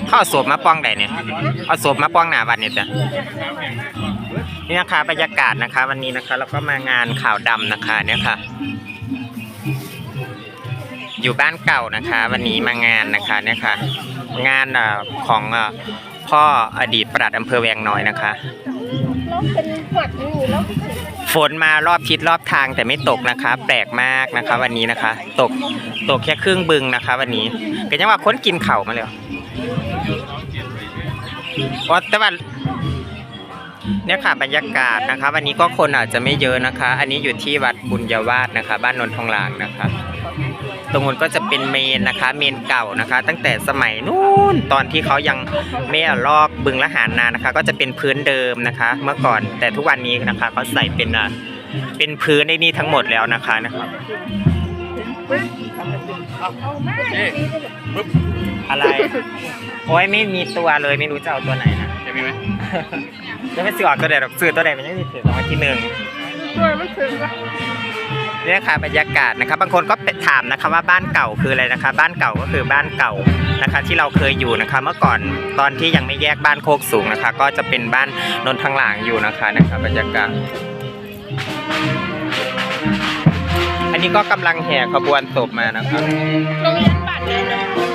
เขาเอาศพมาป้องไหนเนี่ยเอาศพมาป้องหน้าวัดเนี่ยจ้ะนี่นะคะบรรยากาศนะคะวันนี้นะคะเราก็มางานข่าวดำนะคะเนี่ยค่ะอยู่บ้านเก่านะคะวันนี้มางานนะคะเนี่ยค่ะงานของพ่ออดีตปลัดอำเภอแวงน้อยนะคะฝนมารอบทิศรอบทางแต่ไม่ตกนะคะแปลกมากนะคะวันนี้นะคะตกแค่ครึ่งบึงนะคะวันนี้ก็ยังว่าคนกินเข่ามาเลยแต่ว่าเนี่ยค่ะบรรยากาศนะคะวันนี้ก็คนอาจจะไม่เยอะนะคะอันนี้อยู่ที่วัดบุญยวาสนะคะบ้านนนทองหลางนะคะตรงนู้นก็จะเป็นเมนนะคะเมนเก่านะคะตั้งแต่สมัยนู้นตอนที่เขายังไม่ลอกบึงละหารนานะคะก็จะเป็นพื้นเดิมนะคะเมื่อก่อนแต่ทุกวันนี้นะคะเขาใส่เป็นพื้นในนี้ทั้งหมดแล้วนะคะอะไรโอ้ยไม่มีตัวเลยไม่รู้จะเอาตัวไหนนะจะมีไหมจะไม่ซื้อออกตัวไหนหรอกซื้อตัวไหนมันยังมีถือรางวัลที่ 1ตัวมันถือว่าเนี่ยค่ะบรรยากาศนะคะบางคนก็ถามนะคะว่าบ้านเก่าคืออะไรนะคะบ้านเก่าก็คือบ้านเก่านะคะที่เราเคยอยู่นะคะเมื่อก่อนตอนที่ยังไม่แยกบ้านโคกสูงนะคะก็จะเป็นบ้านนนทางหลางอยู่นะคะบรรยากาศอันนี้ก็กำลังแห่ขบวนศพมานะคะโรงเรียนบ้าน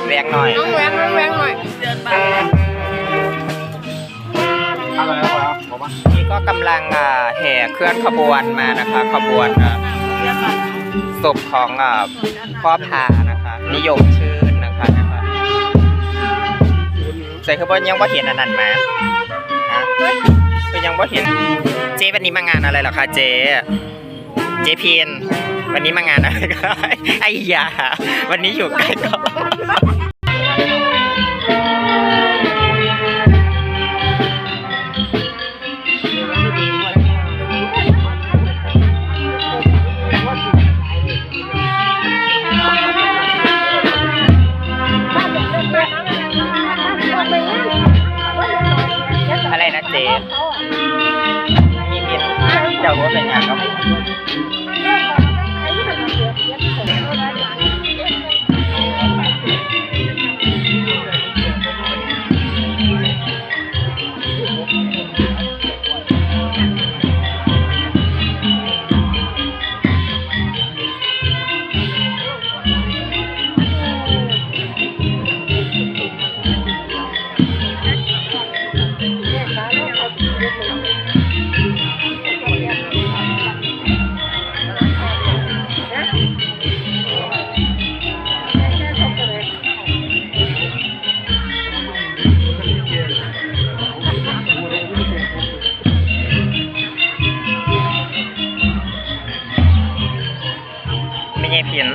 แวงหน่อยน้องแวงหน่อยเดินไปนี่ก็กำลังแห่เคลื่อนขบวนมานะคะขบวนศพของพ่อพานะคะนิยมชื่นนะคะใส่ขบวนยังว่าเห็นอันนั้นมาคือยังว่าเห็นเจ๊วันนี้มางานอะไรหรอคะเจ๊เพียนวันนี้มางานอะไรกันไอ้ยาวันนี้อยู่ใกล้ก็อะไรนะเจ๊มีเพียนเจ้าว่าเป็นงานก็ไม่เพียน